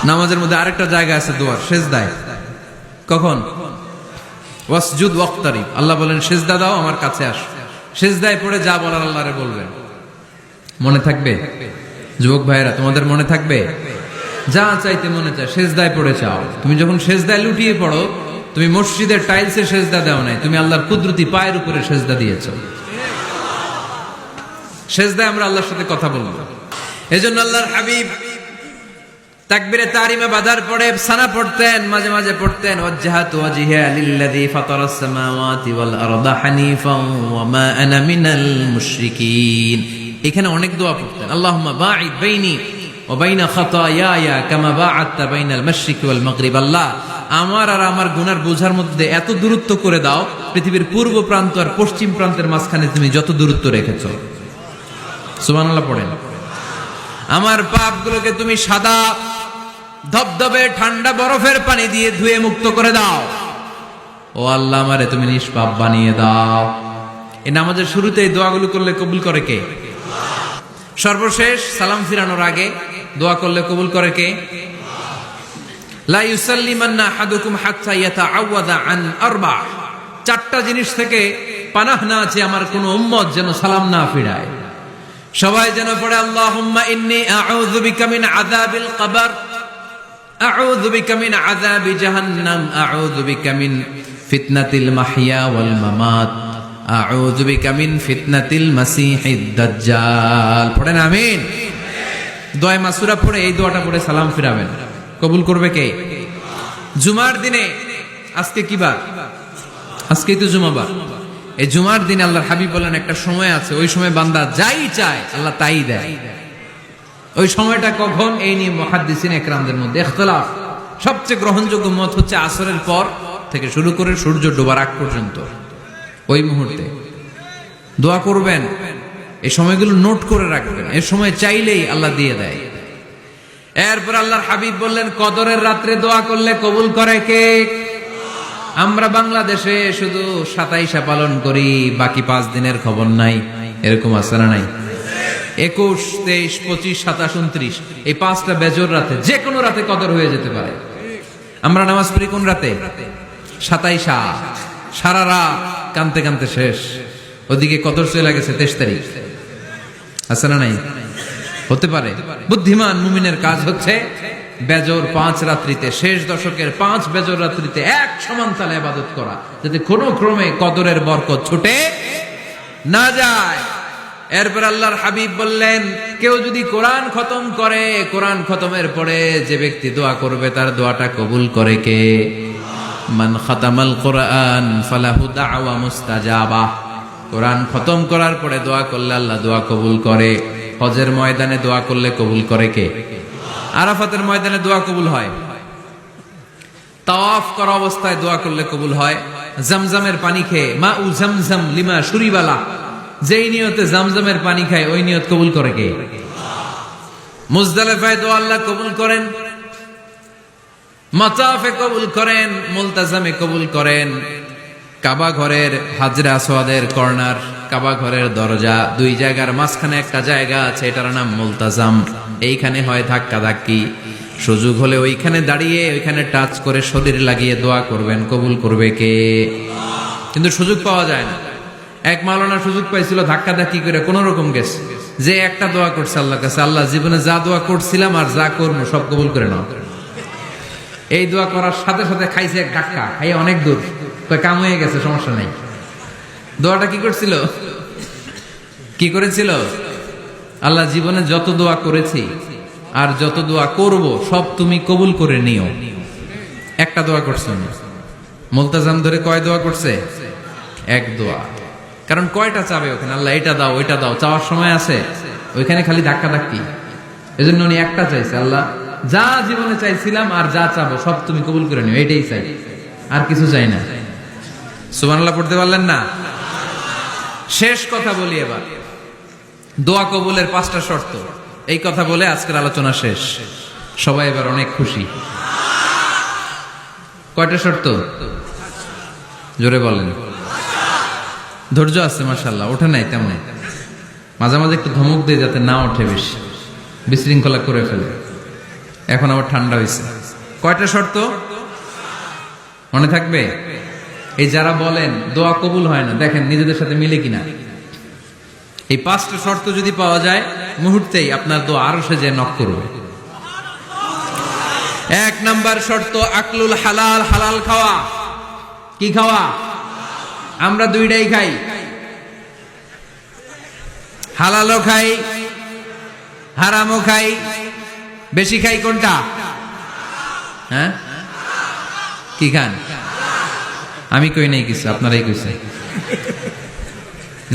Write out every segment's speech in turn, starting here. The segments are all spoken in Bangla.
নামাজের মধ্যে আরেকটা জায়গা আছে দোয়ার, সেজদায়। কখন? ওয়াসজুদ ওয়াক্তারিব, আল্লাহ বলেন সেজদা দাও, আমার কাছে আসো। সেজদায় পড়ে যা বলার আল্লাহরে বলবেন। মনে থাকবে যুবক ভাইয়েরা? তোমাদের মনে থাকবে? যা চাইতে মনে চায় সেজদায় পড়ে চাও। তুমি যখন সেজদায় লুটিয়ে পড়ো, তুমি মসজিদের টাইলসে সেজদা দাও নাই, তুমি আল্লাহর কুদরতি পায়ের উপরে সেজদা দিয়েছো। সেজদায় আমরা আল্লাহর সাথে কথা বলবো। এজন্য আল্লাহর হাবিব তাকবীরে তাহরিমে বাঁধার পরে সানা পড়তেন, মাঝে মাঝে পড়তেন ওয়াজহাতু ওয়াজহিয়া লিল্লাযী ফাতারাস সামাওয়াতি ওয়াল আরদা হানিফান ওয়া মা আনা মিনাল মুশরিকিন। এখানে অনেক দোয়া পড়তেন। আল্লাহুম্মা বাঈদ বাইনি ওয়া বাইনা খাতায়ায়া কামা বাআদতা বাইনাল মাশরিকি ওয়াল মাগরিব। আল্লাহ, আমার আর আমার গুনার বোঝার মধ্যে এত দূরত্ব করে দাও, পৃথিবীর পূর্ব প্রান্ত আর পশ্চিম প্রান্তের মাঝখানে তুমি যত দূরত্ব রেখেছো। সুবহানাল্লাহ পড়েন। আমার পাপগুলোকে তুমি সাদা ধবধবে ঠান্ডা বরফের পানি দিয়ে ধুয়ে মুক্ত করে দাও। ও আল্লাহ, আমারে তুমি নিষ্পাপ বানিয়ে দাও। এই নামাজের শুরুতে এই দোয়াগুলো করলে কবুল করে কে? সর্বশেষ সালাম ফিরানোর আগে দোয়া করলে কবুল করে কে? লা ইউসাল্লিমান্না আহাদুকুম হাত্তা ইয়াতাআওয়াযা আন আরবা। চারটা জিনিস থেকে পানাহ না আছে আমার কোন উম্মত যেন সালাম না ফিরায়। সবাই যেন পড়ে আল্লাহুম্মা ইন্নী আউযু বিকা মিন আযাবিল কবর, আউযু বিকা মিন আযাবি জাহান্নাম, আউযু বিকা মিন ফিতনাতিল মাহইয়া ওয়াল মামাত, আউযু বিকা মিন ফিতনাতিল মাসিহিদ দাজ্জাল। পড়েন আমিন। দোয়া মাসুরা পড়ে এই দোয়াটা পড়ে সালাম ফিরাবেন। কবুল করবে কে? জুমার দিনে, আজকে কি বার? আজকেই তো জুমাবার। এই জুমার দিনে আল্লাহর হাবিব বলেন একটা সময় আছে, ওই সময় বান্দা যাই চায় আল্লাহ তাই দেয়। ওই সময়টা কখন? এই নিয়ে মুহাদ্দিসিন ইকরামদের মধ্যে ইখতিলাফ। সবচেয়ে গ্রহণযোগ্য মত হচ্ছে আসরের পর থেকে শুরু করে সূর্য ডোবার আগ পর্যন্ত। ওই মুহূর্তে দোয়া করবেন, এই সময়গুলো নোট করে রাখবেন, এই সময় চাইলেই আল্লাহ দিয়ে দেয়। এরপর আল্লাহর হাবিব বললেন কদরের রাত্রে দোয়া করলে কবুল করে কে? আমরা বাংলাদেশে শুধু 27 পালন করি, বাকি 5 দিনের খবর নাই। এরকম আছে না নাই? 21, 23, 25, 27, 29 এই 5টা বেজোর রাতে, যে কোনো রাতে কদর হয়ে যেতে পারে। আমরা নামাজ পড়ি কোন রাতে? 27। সারা রাত কানতে কানতে শেষ, ওদিকে কদর চলে গেছে 23 তারিখ। আছে না নাই? হতে পারে। বুদ্ধিমান মুমিনের কাজ হচ্ছে বেজর 5 রাত্রিতে, শেষ দশকের 5 বেজর রাত্রিতে এক সমান তালে ইবাদত করা, যাতে কোনো ক্রমে কদরের বরকত ছুটে না যায়। এরপর আল্লাহর হাবিব বললেন কেউ যদি কোরআন খতম করে, কোরআন খতমের পরে যে ব্যক্তি দোয়া করবে তার দোয়াটা কবুল করে কে? মান খাতামাল কোরআন ফালাহু দাওয়া মুস্তাজাবা। কোরআন খতম করার পরে দোয়া করলে আল্লাহ দোয়া কবুল করে। হজের ময়দানে দোয়া করলে কবুল করে কে? আরাফাতের ময়দানে দোয়া কবুল হয়। তাওয়াফ করা অবস্থায় দোয়া করলে কবুল হয়। জামজামের পানি খেয়ে মা উ জামজাম লিমা শুরিবালা, যেই নিয়তে জামজামের পানি খায় ওই নিয়ত কবুল করে কে? মুজদালিফায় দোয়া আল্লাহ কবুল করেন, মাতাফে কবুল করেন, মুলতাজামে কবুল করেন। কাবা ঘরের হাজরে আসওয়াদের কর্নার, কাবা ঘরের দরজা, 2 জায়গার মাঝখানে একটা জায়গা আছে, এটার নাম মুলতাজাম। এইখানে হয় ধাক্কা ধাক্কি, সুযোগ হলে ওইখানে দাঁড়িয়ে ওইখানে টাচ করে শরীর লাগিয়ে দোয়া করবেন, কবুল করবে কে? কিন্তু সুযোগ পাওয়া যায় না। এক মাওলানা সুযোগ পাইছিল, ধাক্কা ধাক্কি করে কোন রকম গেছে, যে একটা দোয়া করছে আল্লাহর কাছে, আল্লাহ জীবনে যা দোয়া করছিলাম আর যা করবো সব কবুল করে নাও। এই দোয়া করার সাথে সাথে খাইছে এক ধাক্কা, খাইয়ে অনেক দূর, কাম হয়ে গেছে, সমস্যা নাই। দোয়াটা কি করছিল? কি করেছিল? আল্লাহ জীবনে যত দোয়া করেছি আর যত দোয়া করব সব তুমি কবুল করে নিও। একটা দোয়া করছে না। মুলতাজাম ধরে কয় দোয়া করছে? এক দোয়া। কারণ কয়টা চাবে ওখানে? আল্লাহ এটা দাও ওইটা দাও, চাওয়ার সময় আছে? ওইখানে খালি ধাক্কা ধাক্কি। এজন্য উনি একটা চাইছে, আল্লাহ যা জীবনে চাইছিলাম আর যা চাবো সব তুমি কবুল করে নিও, এটাই চাই, আর কিছু চাই না। সুবহানাল্লাহ পড়তে পারলেন না? শেষ কথা বলি এবার, দোয়া কবুলের 5টা শর্ত। এই কথা বলে আজকের আলোচনা শেষ। সবাই এবার অনেক খুশি। কয়টা শর্ত? জোরে বলেন। ধৈর্য আছে মাশাআল্লাহ, ওঠে নাই তেমন, মাঝে মাঝে একটু ধমক দিয়ে যাতে না ওঠে, বেশি বিশৃঙ্খলা করে ফেলে। এখন আবার ঠান্ডা হয়েছে। কয়টা শর্ত মনে থাকবে? এই যারা বলেন দোয়া কবুল হয় না, দেখেন নিজেদের সাথে মিলে কিনা। এই 5টা শর্ত যদি পাওয়া যায়, মুহূর্তেই আপনার দোয়া আরো সে যে নক করবে। 1 নাম্বার শর্ত আকলুল হালাল, হালাল খাওয়া। কি খাওয়া? আমরা দুইটাই খাই, হালালও খাই হারামও খাই। বেশি খাই কোনটা? হ্যাঁ, কি খান? আমি কই নাই কিছু, আপনারাই কইছেন।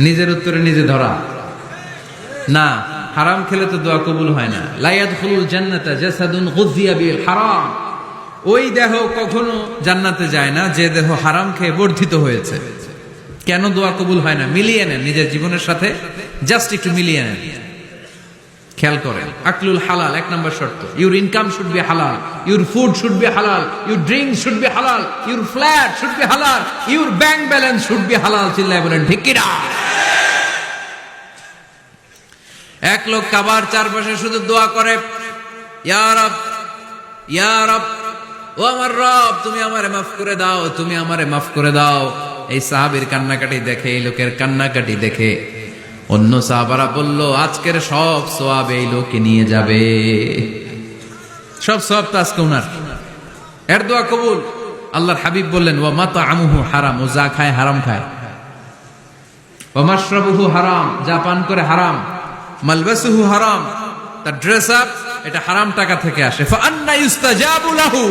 নিজের উত্তরে নিজে ধরা না। হারাম খেলে তো দোয়া কবুল হয় না। লা ইয়াদখুলুল জান্নাতা জাসাদুন গুযিয়া বিল হারাম। ওই দেহ কখনো জান্নাতে যায় না যে দেহ হারাম খেয়ে বর্ধিত হয়েছে। কেন দোয়া কবুল হয় না? মিলিয়ে নেন নিজের জীবনের সাথে, জাস্ট একটু মিলিয়ে নেন, খেয়াল করেন। আকলুল হালাল 1 নম্বর শর্ত। ইউর ইনকাম শুড বি হালাল, ইউর ফুড শুড বি হালাল, ইউর ড্রিঙ্ক শুড বি হালাল, ইউর ফ্ল্যাট শুড বি হালাল, your bank balance should be হালাল। চিল্লায় বলেন ঠিক কি না? এক লোক কাবার চারপাশে শুধু দোয়া করে, ইয়া রব, ইয়া রব, ও আমার রব, তুমি আমারে মাফ করে দাও, তুমি আমারে মাফ করে দাও। এই সাহাবীর কান্নাকাটি দেখে, এই লোকের কান্নাকাটি দেখে অন্য সাহাবারা বলল, আজকের সব সওয়াব এই লোকে নিয়ে যাবে। সব সওয়াব তো আজকে উনার। এর দোয়া কবুল। আল্লাহর হাবিব বললেন, ওয়া মাতআমুহু হারাম, ও যা খায় হারাম খায়। ওয়া মাশরাবুহু হারাম, যা পান করে হারাম। মালবাসুহু হারাম, তার ড্রেস আপ এটা হারাম টাকা থেকে আসে। ফা আন্না ইউস্তাজাবু লাহু,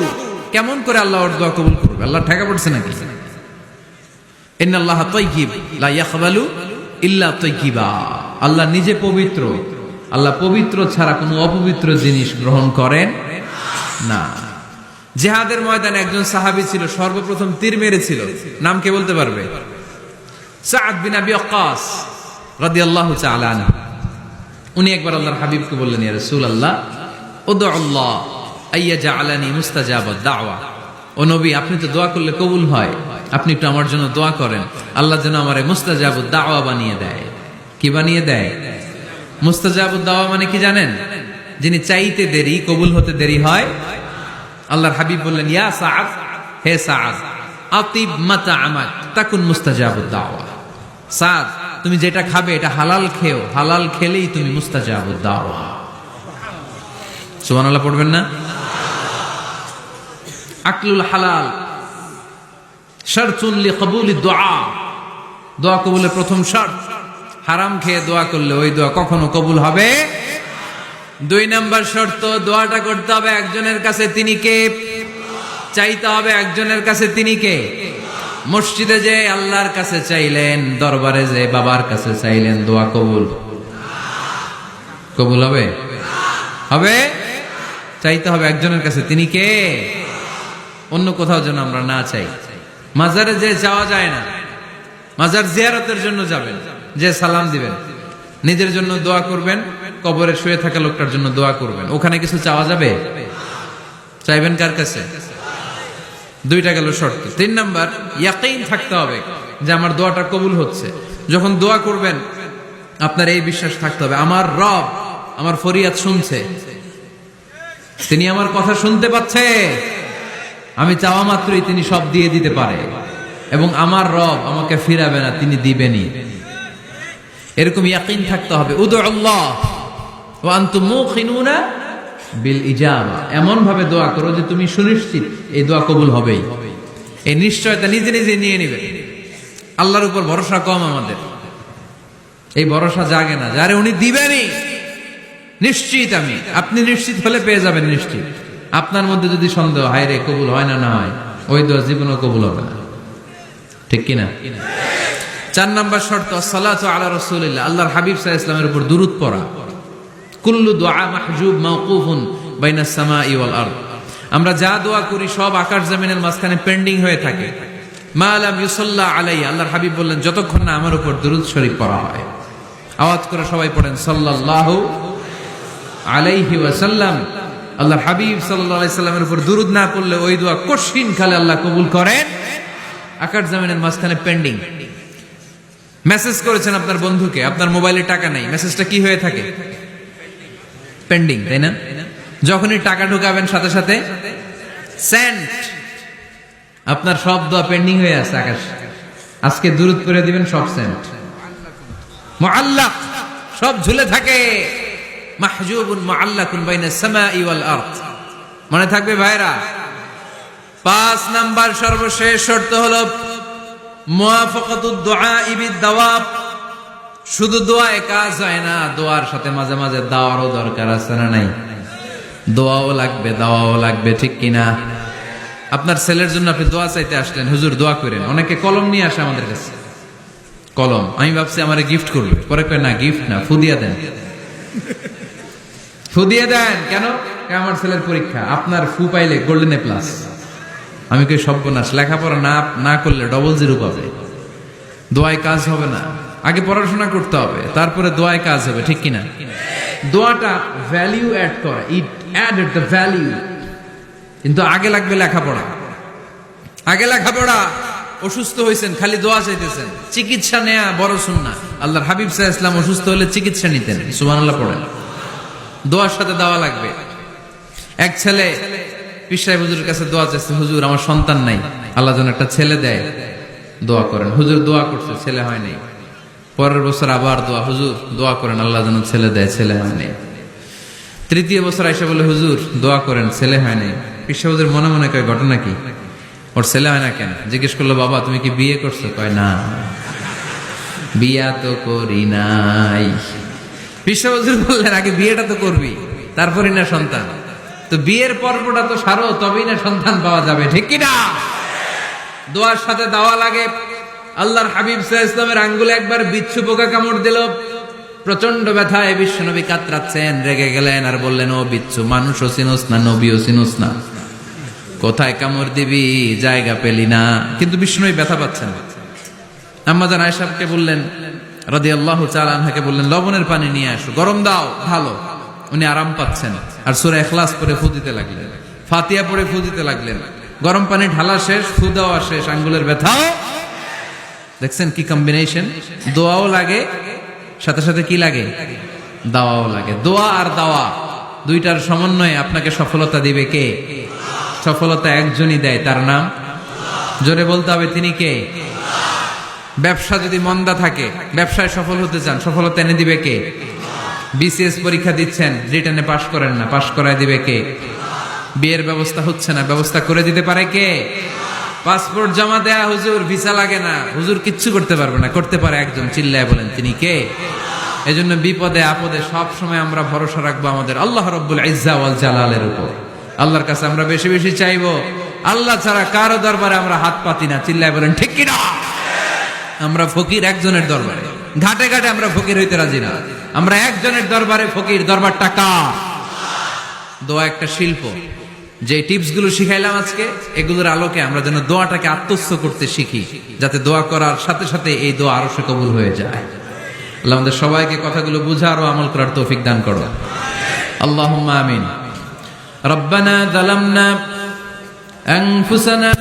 কেমন করে আল্লাহ ওর দোয়া কবুল করবে? আল্লাহ ঠেকা পড়ছে নাকি? ইন্নাল্লাহা তাইয়্যিব লা ইয়াকবালু ইল্লা তাইয়্যিবা। আল্লাহ নিজে পবিত্র, আল্লাহ পবিত্র ছাড়া কোনো অপবিত্র জিনিস গ্রহণ করেন না। জিহাদের ময়দানে একজন সাহাবী ছিল, সর্বপ্রথম তীর মেরেছিল। নাম কে বলতে পারবে? সাদ বিন আবি ওয়াক্কাস রাদিয়াল্লাহু তাআলা আনহু। উনি একবার আল্লাহর হাবিবকে বললেন, ইয়া রাসূলুল্লাহ, উদউ আল্লাহ আইয়াজআলানি মুস্তাজাবাদ দাওয়া। ও নবী, আপনি তো দোয়া করলে কবুল হয়, আপনি একটু আমার জন্য দোয়া করেন, আল্লাহ যেন আমারে মুস্তাজাবুদ দাওয়া বানিয়ে দেয়। কি বানিয়ে দেয়? মুস্তাজাবুদ দাওয়া মানে কি জানেন? যিনি চাইতে দেরি, কবুল হতে দেরি হয়। আল্লাহর হাবিব বললেন, ইয়া সাআদ, হে সাআদ, আতিব মাতআমাক তাকুন মুস্তাজাবুদ দাওয়া। সাআদ, তুমি যেটা খাবে এটা হালাল খেও, হালাল খেলেই তুমি মুস্তাজাবুদ দাওয়া। সুবহানাল্লাহ পড়বেন না? আকলুল হালাল শারতুন লিকবুলিদ দুআ, দোয়া কবুলের প্রথম শর্ত। হারাম খেয়ে দোয়া করলে ওই দোয়া কখনো কবুল হবে। 2 নাম্বার শর্ত, দোয়াটা করতে হবে একজনের কাছে, তিনি কে? চাইতে হবে একজনের কাছে, তিনি কে? মসজিদে যে আল্লাহর কাছে চাইলেন, দরবারে যে বাবার কাছে চাইলেন, দোয়া কবুল কবুল হবে? হবে? চাইতে হবে একজনের কাছে, তিনি কে? অন্য কোথাও যেন আমরা না চাই। মাজারে যে যাওয়া যায় না, মাজার জিয়ারতের জন্য যাবেন, যে সালাম দিবেন, নিজের জন্য দোয়া করবেন, কবরে শুয়ে থাকা লোকটার জন্য দোয়া করবেন। ওখানে কিছু চাওয়া যাবে? চাইবেন কার কাছে? 2টা গেল শর্ত। 3 নাম্বার, ইয়াকিন থাকতে হবে যে আমার দোয়াটা কবুল হচ্ছে। যখন দোয়া করবেন আপনার এই বিশ্বাস থাকতে হবে, আমার রব আমার ফরিয়াদ শুনছে, তিনি আমার কথা শুনতে পাচ্ছে, আমি চাওয়া মাত্রই তিনি সব দিয়ে দিতে পারে, এবং আমার রব আমাকে ফিরাবে না, তিনি দিবেনই। এরকম ইয়াকিন থাকতে হবে। উদউ আল্লাহ ওয়া আনতুম মুকিনুনা বিল ইজাবা, এমন ভাবে দোয়া করো যে তুমি সুনিশ্চিত এই দোয়া কবুল হবেই। এই নিশ্চয়তা নিজে নিজে নিয়ে নিবে। আল্লাহর উপর ভরসা কম আমাদের, এই ভরসা জাগে না, যারে উনি দিবেনই নিশ্চিত আমি। আপনি নিশ্চিত হলে পেয়ে যাবেন নিশ্চিত। আপনার মধ্যে যদি সন্দেহ, হায় রে কবুল হয় না, না হয়, ওই দোয়া জীবনও কবুল হবে না। ঠিক কিনা? 4 নাম্বার শর্ত, সালাতু আলা রাসূলিল্লাহ, আল্লাহর হাবিব সাল্লাল্লাহু আলাইহি ওয়াসাল্লামের উপর দুরূদ পড়া। কুল্লু দুআ মাহজুব মাওকুফুন বাইনাস সামাই ওয়াল আরদ। আমরা যা দোয়া করি সব আকাশ জমিনের মাঝখানে পেন্ডিং হয়ে থাকে। মা লাম ইউসাল্লা আলাইহি, আল্লাহর হাবিব বললেন, যতক্ষণ না আমার উপর দুরূদ শরীফ পড়া হয়। আওয়াজ করে সবাই পড়েন, সাল্লাল্লাহু আলাইহি ওয়াসাল্লাম। আল্লাহর হাবিব সাল্লাল্লাহু আলাইহি সাল্লামের উপর দুরূদ না পড়লে ওই দোয়া কঠিন কালে আল্লাহ কবুল করেন। আকাশ জমিনের মাঝখানে পেন্ডিং। মেসেজ করেছেন আপনার বন্ধুকে, আপনার মোবাইলে টাকা নাই, মেসেজটা কি হয়ে থাকে? পেন্ডিং, তাই না? যখনই টাকা ঢুকাবেন সাথে সাথে সেন্ট, আপনার সব দোয়া পেন্ডিং হয়ে আছে আকাশ, আজকে দুরূদ করে দিবেন সব সেন্ট মুআল্লাক, সব ঝুলে থাকে। মাহজুবুন মুআল্লাকুন বাইনাস সামাই ওয়াল আরদ। মনে থাকবে ভাইরা। 5 নাম্বার সর্বশেষ শর্ত হলো মুওয়াফাকাতুদ দুআ বিদ দাওয়াব। শুধু দোয়ায় কাজ হয় না, দোয়ার সাথে মাঝে মাঝে দাওয়ারও দরকার আছে না নাই? দোয়াও লাগবে, দাওয়াও লাগবে, ঠিক কিনা? আপনার ছেলের জন্য আপনি দোয়া চাইতে আসলেন, হুজুর দোয়া করেন। অনেকে কলম নিয়ে আসে আমাদের কাছে, কলম। আমি ভাবছি আমারে গিফট করবে, পরে কয় না গিফট না, ফুদিয়া দেন। ফুদিয়ে দেন কেন? আমার ছেলের পরীক্ষা, আপনার ফু পাইলে গোল্ডেন এ প্লাস। আমি কই সর্বনাশ, লেখাপড়া না করলে ডবল জিরো পাবে, দোয়ায় কাজ হবে না। আগে পড়াশোনা করতে হবে, তারপরে দোয়ায় কাজ হবে, ঠিক কিনা? দোয়াটা ভ্যালিউ অ্যাড করে, ইট অ্যাডেড দ্য ভ্যালিউ। কিন্তু আগে লাগবে লেখাপড়া, আগে লেখাপড়া। অসুস্থ হয়েছেন, খালি দোয়া চাইতেছেন, চিকিৎসা নেয়া বড় সুন্নাহ। আল্লাহর হাবিব সাল্লাল্লাহু আলাইহি ওয়াসাল্লাম অসুস্থ হলে চিকিৎসা নিতেন, সুবহানাল্লাহ পড়েন। দোয়ার সাথে দাওয়া লাগবে। এক ছেলে পীর সাহেব হুজুরের কাছে দোয়া চাইছে, হুজুর আমার সন্তান নাই, আল্লাহ যেন একটা ছেলে দেয়, দোয়া করেন। হুজুর দোয়া করছে, ছেলে হয় নাই। পরের বছর আবার দোয়া, হুজুর দোয়া করেন আল্লাহ যেন ছেলে দেয়, ছেলে হয় নাই। তৃতীয় বছর আইসা বলে, হুজুর দোয়া করেন, ছেলে হয় নাই। পীর সাহেব হুজুর মনে মনে কয় ঘটনা কি, ওর ছেলে হয় না কেন? জিজ্ঞেস করলো, বাবা তুমি কি বিয়ে করছো? কয় না, বিয়া তো করি নাই। পীর সাহেব হুজুর বললেন, আগে বিয়েটা তো করবি, তারপরই না সন্তান। তো বিয়ের পর্বটা তো সারো, তবেই না সন্তান পাওয়া যাবে, ঠিক কিনা? দোয়ার সাথে দাওয়া লাগে। আল্লাহর হাবিব সাল্লাল্লাহু আলাইহি ওয়াসাল্লামের আঙ্গুলে একবার বিচ্ছু পোকা কামড় দিল, প্রচন্ড ব্যথায় বিশ্বনবী কাতরাচ্ছেন, রেগে গেলেন আর বললেন, ও বিচ্ছু, মানুষও চিনোস না, নবীও চিনোস না, কোথায় কামড় দিবি, জায়গা পেলি না। কিন্তু বিশ্বনবী ব্যথা পাচ্ছেন। আম্মা জান আয়েশাকে বললেন রাদিয়াল্লাহু তাআলা আনহাকে বললেন, লবণের পানি নিয়ে আসো, গরম দাও, ভালো। উনি আরাম পাচ্ছেন আর সূরা ইখলাস পড়ে ফু দিতে লাগলেন, ফাতিহা পড়ে ফু দিতে লাগলেন। গরম পানি ঢালা শেষ, ফু দেওয়া শেষ, আঙ্গুলের ব্যথাও। দেখছেন কি কম্বিনেশন? দোয়াও লাগে, সাথে সাথে কি লাগে, দাওয়াও লাগে। দোয়া আর দাওয়া দুইটার সমন্বয়ে আপনাকে সফলতা দিবে কে? সফলতা একজনই দেয়, তার নাম, জোরে বলতে হবে, তিনি কে? ব্যবসা যদি মন্দা থাকে, ব্যবসায় সফল হতে চান, সফলতা এনে দিবে কে? বিসিএস পরীক্ষা দিচ্ছেন, রিটেনে পাশ করেন না, পাশ করায় দিবে কে? বিয়ের ব্যবস্থা হচ্ছে না, ব্যবস্থা করে দিতে পারে কে? পাসপোর্ট জমা দেয়া, হুজুর ভিসা লাগে না, হুজুর কিচ্ছু করতে পারবে না, করতে পারে একজন, চিল্লায় বলেন তিনি কে? এজন্য বিপদে আপদে সব সময় আমরা ভরসা রাখবো আমাদের আল্লাহ রাব্বুল ইজ্জা ওয়াল জালালের উপর। আল্লাহর কাছে আমরা বেশি বেশি চাইবো, আল্লাহ ছাড়া কারো দরবারে আমরা হাত পাতি না, চিল্লায় বলেন ঠিক কিনা? আমরা ফকির একজনের দরবারে, ঘাটে ঘাটে আমরা ফকির হইতে রাজি না, আমরা একজনের দরবারে ফকির। দরবারটা কার? দোয়া একটা শিল্প। যে টিপস গুলো শিখাইলাম আজকে, এগুলোর আলোকে আমরা যেন দোয়াটাকে আত্মস্থ করতে শিখি, যাতে দোয়া করার সাথে সাথে এই দোয়া আরো কবুল হয়ে যায়। আল্লাহ আমাদের সবাইকে কথাগুলো বুঝার ও আমল করার তৌফিক দান করো, আল্লাহুম্মা আমিন। রব্বানা যালামনা আনফুসানা